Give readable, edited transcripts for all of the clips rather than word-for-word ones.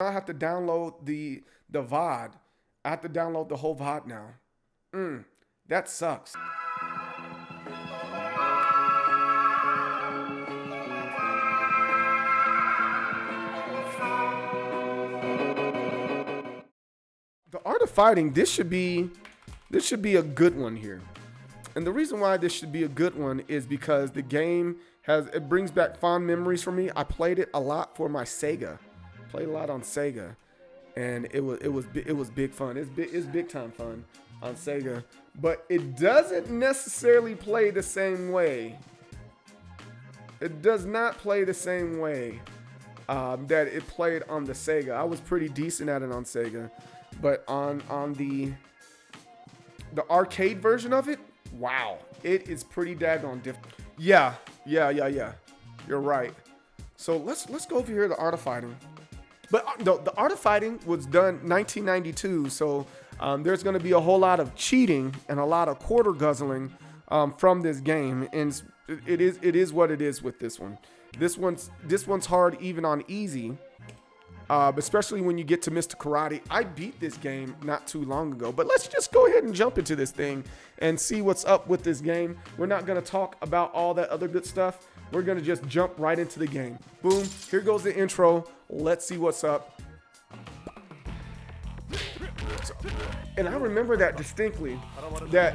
I have to download the VOD. I have to download the whole VOD now. That sucks. The art of fighting. This should be a good one here. And the reason why this should be a good one is because the game it brings back fond memories for me. I played it a lot for my Sega. Played a lot on Sega, and it was big fun. It's big time fun on Sega, but it doesn't necessarily play the same way. It does not play the same way that it played on the Sega. I was pretty decent at it on Sega, but on the arcade version of it, wow, it is pretty daggone different. Yeah. You're right. So let's go over here to the art of fighting. But the art of fighting was done 1992, so there's going to be a whole lot of cheating and a lot of quarter guzzling from this game, and it is what it is with this one. This one's hard even on easy, especially when you get to Mr. Karate. I beat this game not too long ago, but let's just go ahead and jump into this thing and see what's up with this game. We're not going to talk about all that other good stuff. We're going to just jump right into the game. Boom, here goes the intro. Let's see what's up. And I remember that distinctly, that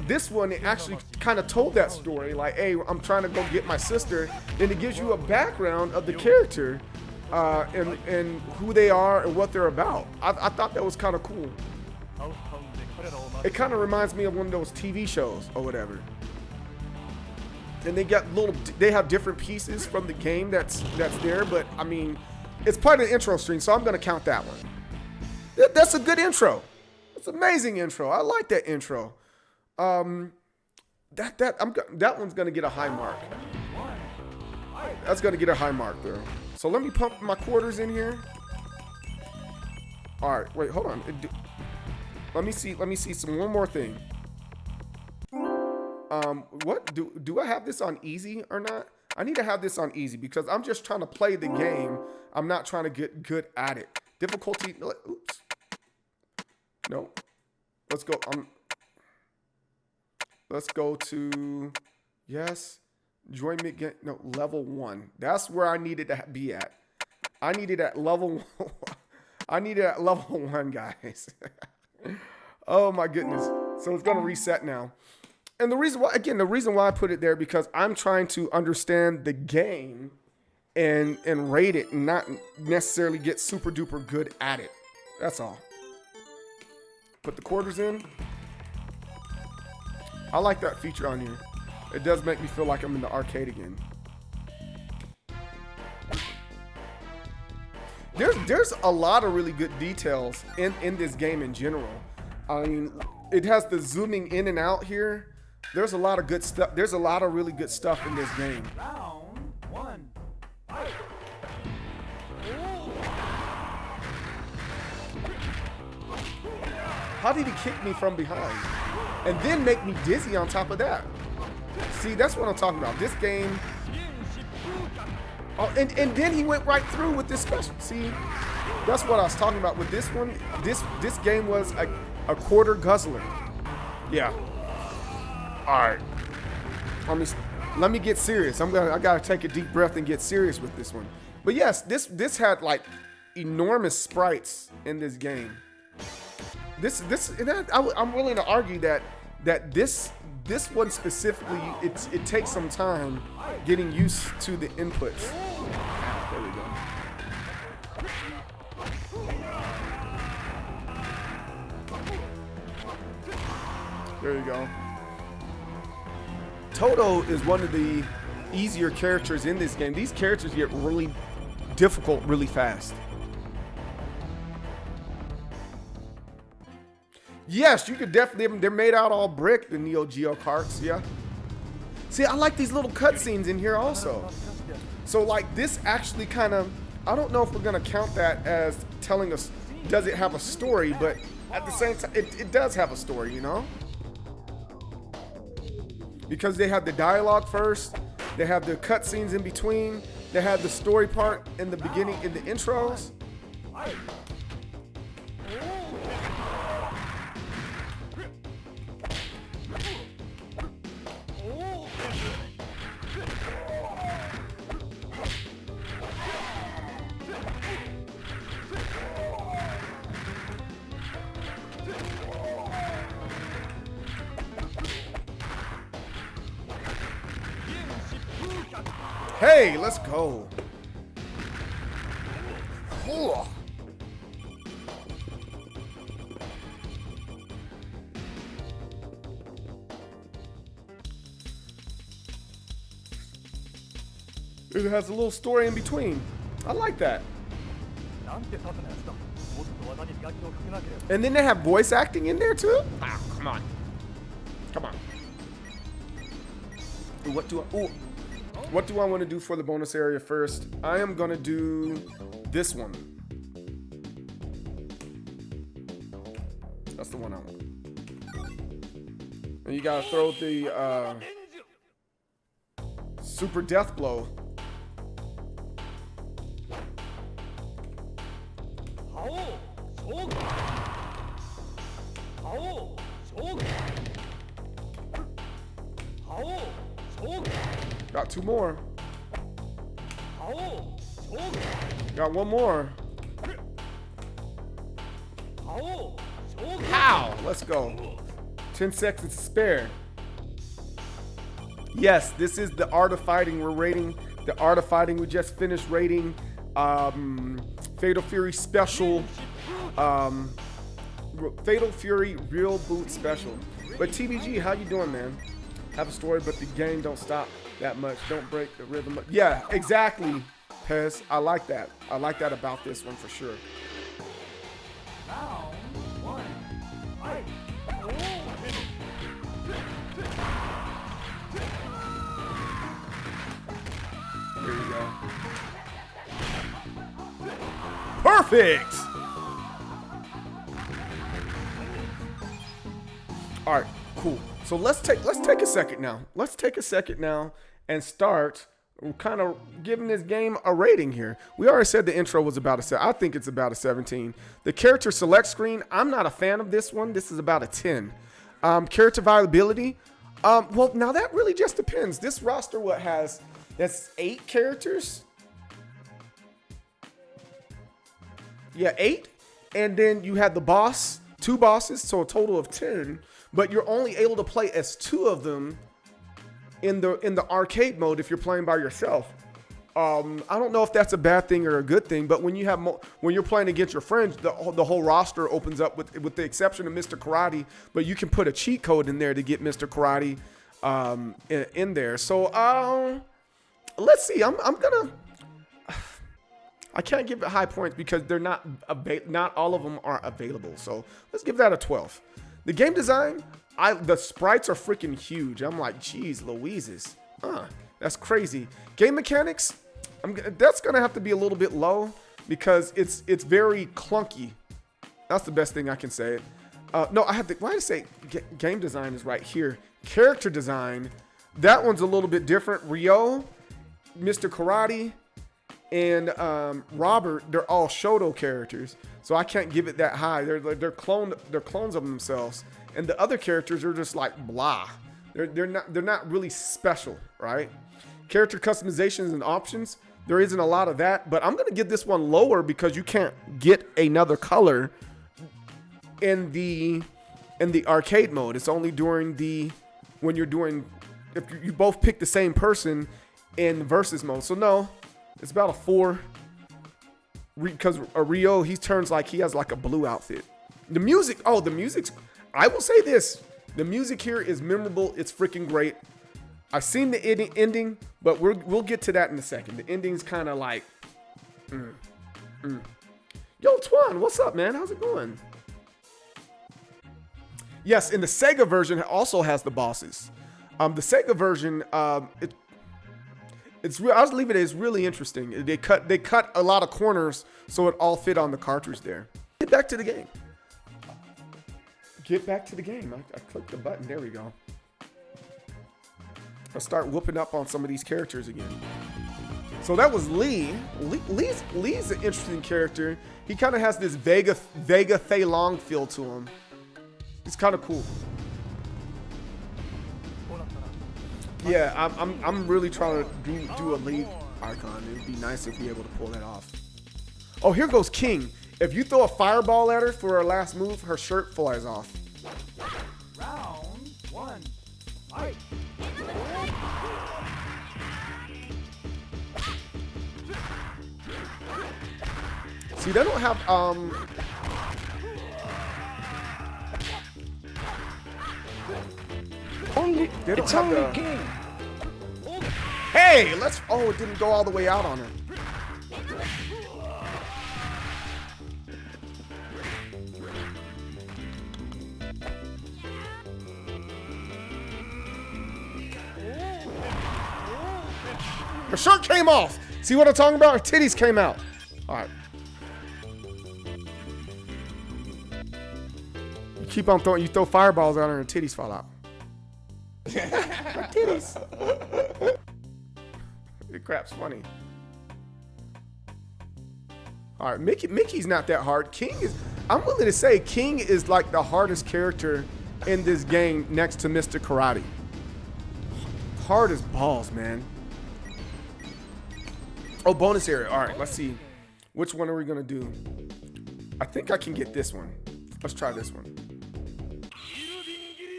this one, it actually kind of told that story. Like, hey, I'm trying to go get my sister. And it gives you a background of the character and who they are and what they're about. I thought that was kind of cool. It kind of reminds me of one of those TV shows or whatever. And they have different pieces from the game that's there, but I mean, it's part of the intro stream, so I'm gonna count that one. That's a good intro. It's an amazing intro. I like that intro. That one's gonna get a high mark. That's gonna get a high mark there. So let me pump my quarters in here. All right, wait, hold on. Let me see one more thing. What do I have this on easy or not? I need to have this on easy because I'm just trying to play the game. I'm not trying to get good at it. Difficulty. Oops. No. Let's go. Let's go to yes. Enjoyment get no level 1. That's where I needed to be at. I needed at level 1. I needed at level 1, guys. Oh my goodness. So it's gonna reset now. And the reason why I put it there, because I'm trying to understand the game and rate it and not necessarily get super duper good at it. That's all. Put the quarters in. I like that feature on here. It does make me feel like I'm in the arcade again. There's a lot of really good details in this game in general. I mean, it has the zooming in and out here. There's a lot of good stuff. There's a lot of really good stuff in this game. Round 1. How did he kick me from behind? And then make me dizzy on top of that. See, that's what I'm talking about. This game. Oh, and then he went right through with this special. See, that's what I was talking about with this one. This game was a quarter guzzler. Yeah. All right. Let me get serious. I gotta take a deep breath and get serious with this one. But yes, this had like enormous sprites in this game. I'm willing to argue that this one specifically, it takes some time getting used to the inputs. There we go. There you go. Toto is one of the easier characters in this game. These characters get really difficult really fast. Yes, you could definitely, they're made out all brick, the Neo Geo carts, yeah. See, I like these little cutscenes in here also. So like this actually kind of, I don't know if we're gonna count that as telling us, does it have a story, but at the same time, it does have a story, you know? Because they have the dialogue first, they have the cutscenes in between, they have the story part in the beginning, in the intros. Hey, let's go. Oh. It has a little story in between. I like that. And then they have voice acting in there too? Wow, come on. Come on. What do I want to do for the bonus area first? I am gonna do this one. That's the one I want. And you gotta throw the super death blow. Got two more. Got one more. How? Let's go. 10 seconds to spare. Yes, this is the Art of Fighting. We're rating the Art of Fighting. We just finished rating Fatal Fury Special. Fatal Fury Real Boot Special. But TBG, how you doing, man? Have a story, but the game don't stop that much. Don't break the rhythm. Yeah, exactly, Pez. I like that. I like that about this one for sure. Round one. Fight. Here you go. Perfect. All right, cool. So let's take a second now. Let's take a second now and start kind of giving this game a rating here. We already said the intro was about a 7. I think it's about a 17. The character select screen, I'm not a fan of this one. This is about a 10. Character viability, well, now that really just depends. This roster, that's 8 characters. Yeah, 8. And then you had the boss, 2 bosses, so a total of 10. But you're only able to play as 2 of them in the arcade mode if you're playing by yourself. I don't know if that's a bad thing or a good thing, but when you're playing against your friends, the whole roster opens up with the exception of Mr. Karate. But you can put a cheat code in there to get Mr. Karate in there. So let's see. I can't give it high points because they're not all of them are available. So let's give that a 12. The game design, the sprites are freaking huge. I'm like, geez, Louises. That's crazy. Game mechanics, that's gonna have to be a little bit low because it's very clunky. That's the best thing I can say. No, why did I say game design is right here. Character design, that one's a little bit different. Ryo, Mr. Karate, and Robert, they're all Shoto characters, so I can't give it that high. They're clones of themselves, and the other characters are just like blah. They're not really special, right? Character customizations and options, there isn't a lot of that, but I'm gonna give this one lower because you can't get another color in the arcade mode. It's only during when you're doing, if you both pick the same person in versus mode. So no. It's about a 4 because Ryo, he turns like he has like a blue outfit. The music, I will say this. The music here is memorable. It's freaking great. I've seen the ending, but we'll get to that in a second. The ending's kind of like, Yo, Twan, what's up, man? How's it going? Yes, and the Sega version also has the bosses. The Sega version, I'll leave it as really interesting. They cut a lot of corners so it all fit on the cartridge there. Get back to the game. I clicked the button. There we go. I'll start whooping up on some of these characters again. So that was Lee. Lee's an interesting character. He kind of has this Vega Fei Long feel to him. He's kind of cool. Yeah, I'm really trying to do a lead icon. It would be nice if we were able to pull that off. Oh, here goes King. If you throw a fireball at her for her last move, her shirt flies off. Round one. Fight. See, they don't have they don't It's have only the. King. Hey, let's. Oh, it didn't go all the way out on her. Her shirt came off. See what I'm talking about? Her titties came out. All right. You keep on throwing. You throw fireballs at her and her titties fall out. Her titties. The crap's funny. All right, Mickey's not that hard. King is. I'm willing to say King is like the hardest character in this game next to Mr. Karate. Hard as balls, man. Oh, bonus area. All right, let's see. Which one are we gonna do? I think I can get this one. Let's try this one.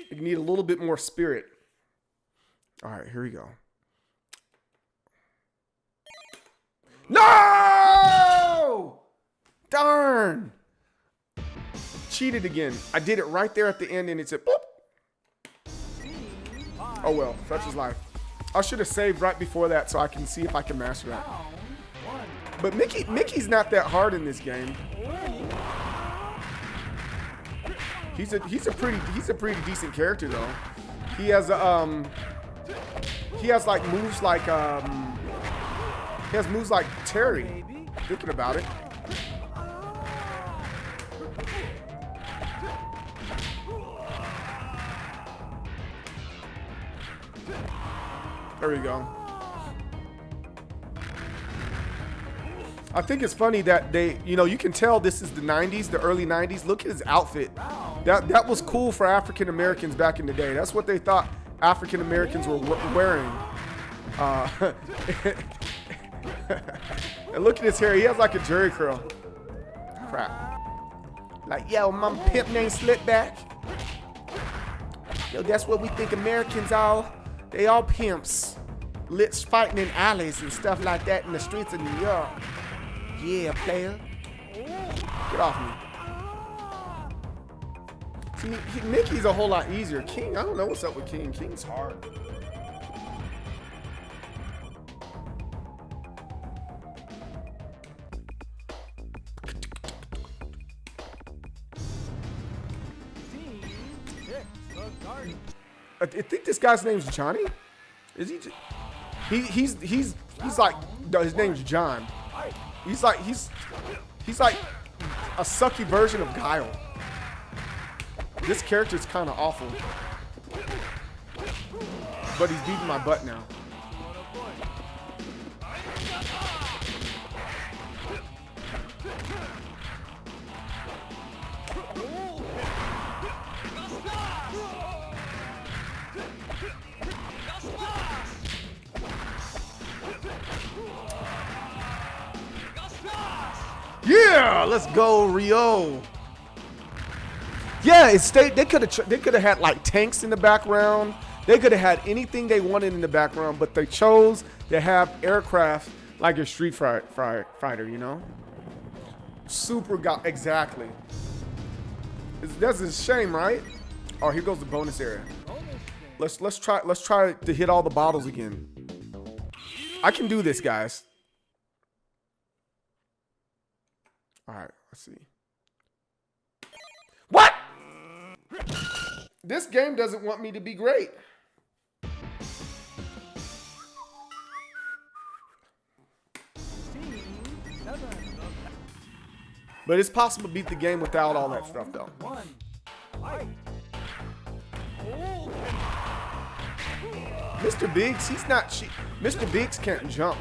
You need a little bit more spirit. All right, here we go. No! Darn! Cheated again. I did it right there at the end and it said, boop. Oh well, such is life. I should have saved right before that so I can see if I can master that. But Mickey's not that hard in this game. He's a pretty decent character though. He has like moves like he has moves like Terry. Thinking about it. There we go. I think it's funny that they, you know, you can tell this is the 90s, the early 90s. Look at his outfit. That was cool for African Americans back in the day. That's what they thought African Americans were wearing. And look at his hair. He has like a jerry curl. Crap. Like, yo, my pimp named Slipback. Yo, that's what we think Americans are. They all pimps. Lit fighting in alleys and stuff like that in the streets of New York. Yeah, player. Get off me. See, Mickey's a whole lot easier. King, I don't know what's up with King. King's hard. I think this guy's name's Johnny. Is he? He's like, no, his name's John. He's like a sucky version of Guile. This character's kind of awful, but he's beating my butt now. Yeah, let's go, Rio. Yeah, they could have had like tanks in the background. They could have had anything they wanted in the background, but they chose to have aircraft like a Street Fighter, you know? Exactly. That's a shame, right? Oh, here goes the bonus area. Let's try to hit all the bottles again. I can do this, guys. All right, let's see. What? This game doesn't want me to be great. But it's possible to beat the game without all that stuff, though. Mr. Biggs, he's not cheap. Mr. Biggs can't jump.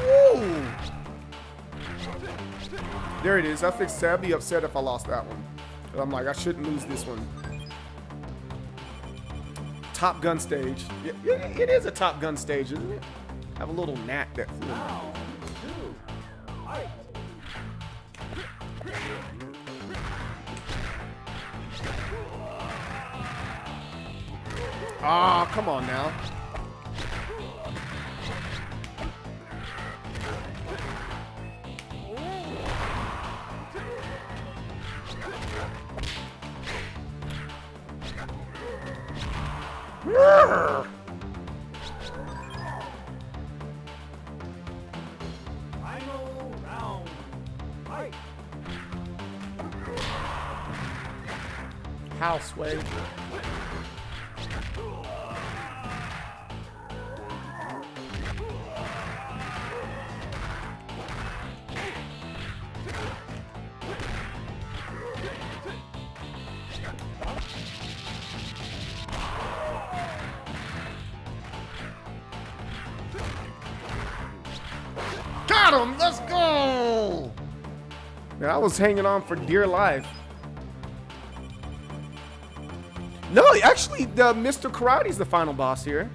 Whoa. There it is. I fixed that. I'd be upset if I lost that one. But I'm like, I shouldn't lose this one. Top Gun stage. Yeah, it is a Top Gun stage, isn't it? have a little gnat that flew. Round 2. Fight. Ah, come on now. Final round. Fight. How, Sway? Got him! Let's go! Man, I was hanging on for dear life. No, actually, the Mr. Karate's the final boss here.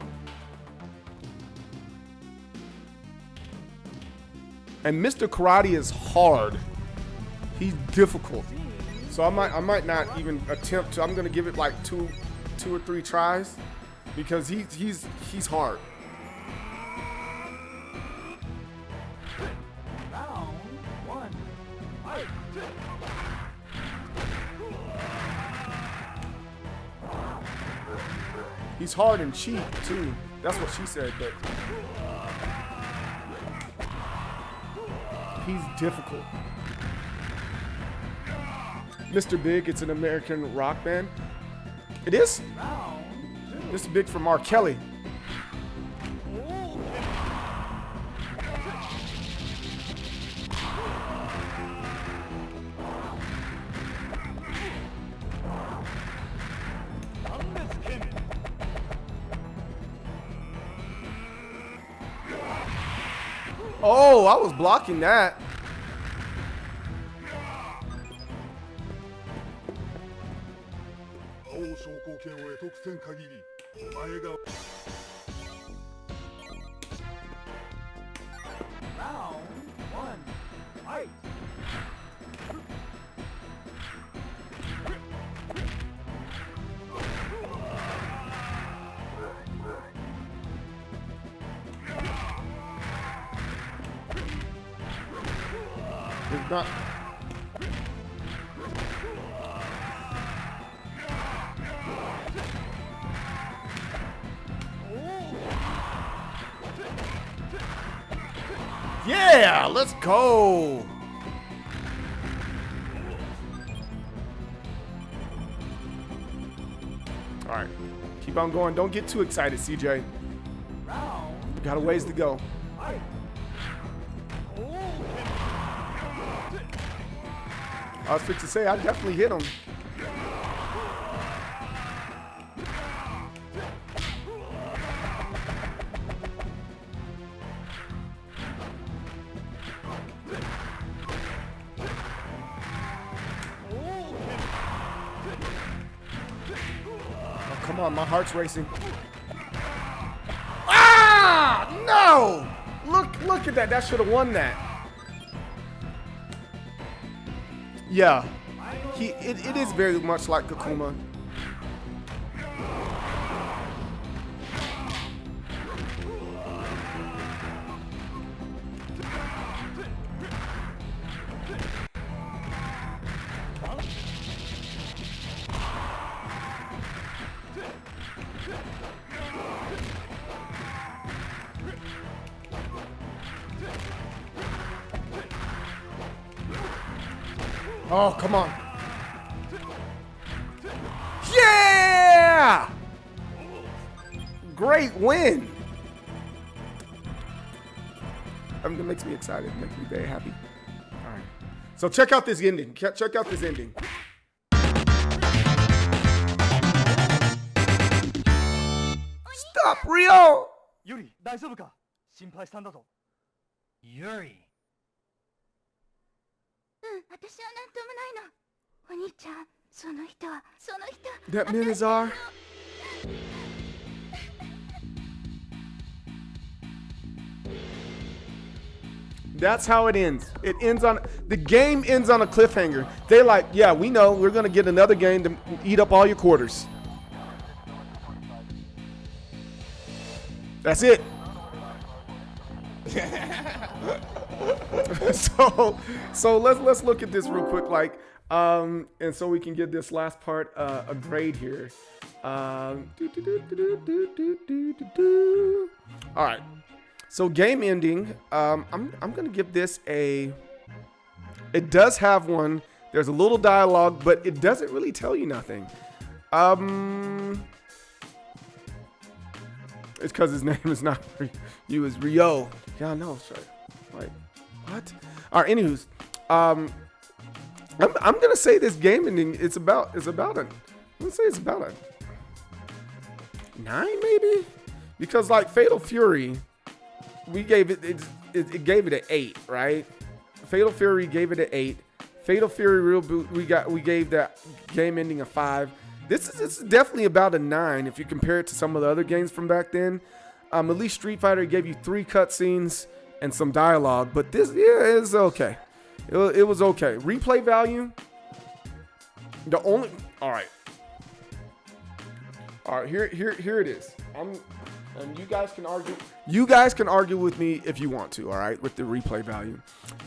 And Mr. Karate is hard. He's difficult. So I might not even attempt to. I'm gonna give it like two or three tries because he's hard. Round 1. Fight. He's hard and cheap too. That's what she said, but he's difficult. Mr. Big, it's an American rock band. It is? Round 2. Mr. Big from R. Kelly. Oh, I was blocking that. Round 1. Fight. It's not. Yeah, let's go. All right, keep on going. Don't get too excited, CJ. Round We got a ways to go. fight. I was fixing to say, I definitely hit him. Oh, come on, my heart's racing. Ah, no! Look at that. That should have won that. Yeah, it is very much like Kakuma. Oh, come on. Yeah! Great win. That makes me excited. It makes me very happy. All right. So check out this ending. Check out this ending. Stop, Rio! ユリ、大丈夫か？心配したんだぞ。ユリ。私はなんともないの。お兄ちゃん、その人。 That Minazar. That's how it ends. The game ends on a cliffhanger. They're like, yeah, we know we're gonna get another game to eat up all your quarters. That's it. so let's look at this real quick, like, and so we can give this last part a grade here. All right. So game ending, I'm gonna give this a. It does have one. There's a little dialogue, but it doesn't really tell you nothing. It's because his name is not you, is Rio. Yeah, I know. Sorry. Like, what? All right. Anywho's, I'm gonna say this game ending. It's about a. I'm gonna say it's about a 9 maybe, because like Fatal Fury. We gave it gave it an 8, right? Fatal Fury gave it an 8. Fatal Fury Real Boot, we gave that game ending a 5. This is definitely about a 9 if you compare it to some of the other games from back then. At least Street Fighter gave you 3 cutscenes and some dialogue, but this, yeah, it's okay. It was okay. Replay value. All right. Here it is. And you guys can argue. You guys can argue with me if you want to, all right, with the replay value.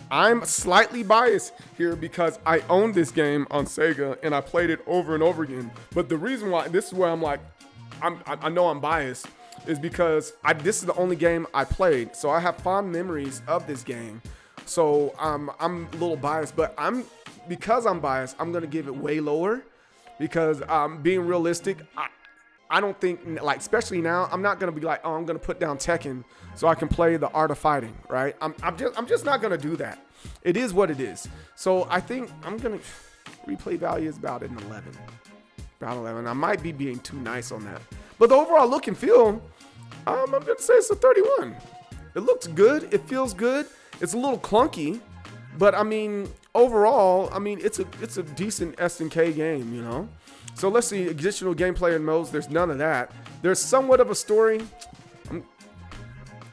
I'm slightly biased here because I own this game on Sega and I played it over and over again. But the reason why, this is where I'm like, I know I'm biased, is because this is the only game I played. So I have fond memories of this game. So I'm a little biased, but because I'm biased, I'm going to give it way lower because being realistic, I don't think, like, especially now, I'm not gonna be like, oh, I'm gonna put down Tekken so I can play the Art of Fighting, right? I'm just not gonna do that. It is what it is. So I think I'm gonna replay value is about an 11. About 11. I might be being too nice on that, but the overall look and feel, I'm gonna say it's a 31. It looks good. It feels good. It's a little clunky, but I mean, overall, I mean, it's a decent SNK game, you know. So let's see, additional gameplay and modes. There's none of that. There's somewhat of a story. I'm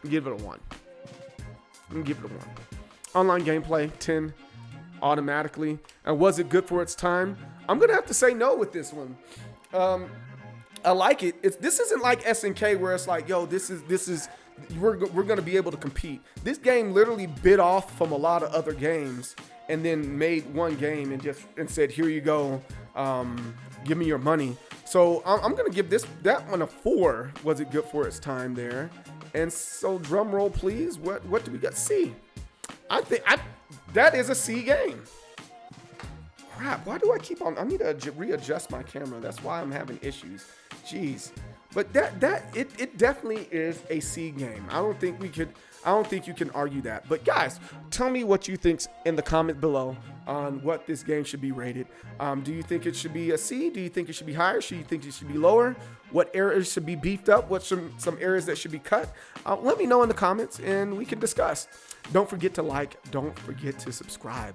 gonna give it a 1. I'm gonna give it a 1. Online gameplay, 10 automatically. And was it good for its time? I'm gonna have to say no with this one. I like it. This isn't like SNK where it's like, yo, this is we're gonna be able to compete. This game literally bit off from a lot of other games and then made one game and said, here you go. Give me your money. So I'm gonna give that one a 4. Was it good for its time there? And so drum roll, please. What do we got? C. I think that is a C game. Crap. Why do I keep on? I need to readjust my camera. That's why I'm having issues. Jeez. But it definitely is a C game. I don't think you can argue that. But guys, tell me what you think in the comment below on what this game should be rated. Do you think it should be a C? Do you think it should be higher? Do you think it should be lower? What areas should be beefed up? What some areas that should be cut? Let me know in the comments and we can discuss. Don't forget to like. Don't forget to subscribe.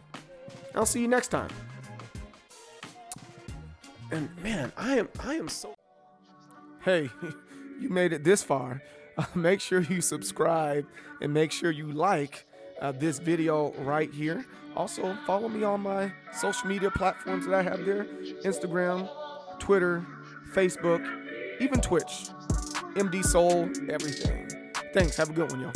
I'll see you next time. And man, I am so. Hey, you made it this far. Make sure you subscribe and make sure you like this video right here. Also, follow me on my social media platforms that I have there. Instagram, Twitter, Facebook, even Twitch. MD Soul, everything. Thanks. Have a good one, y'all.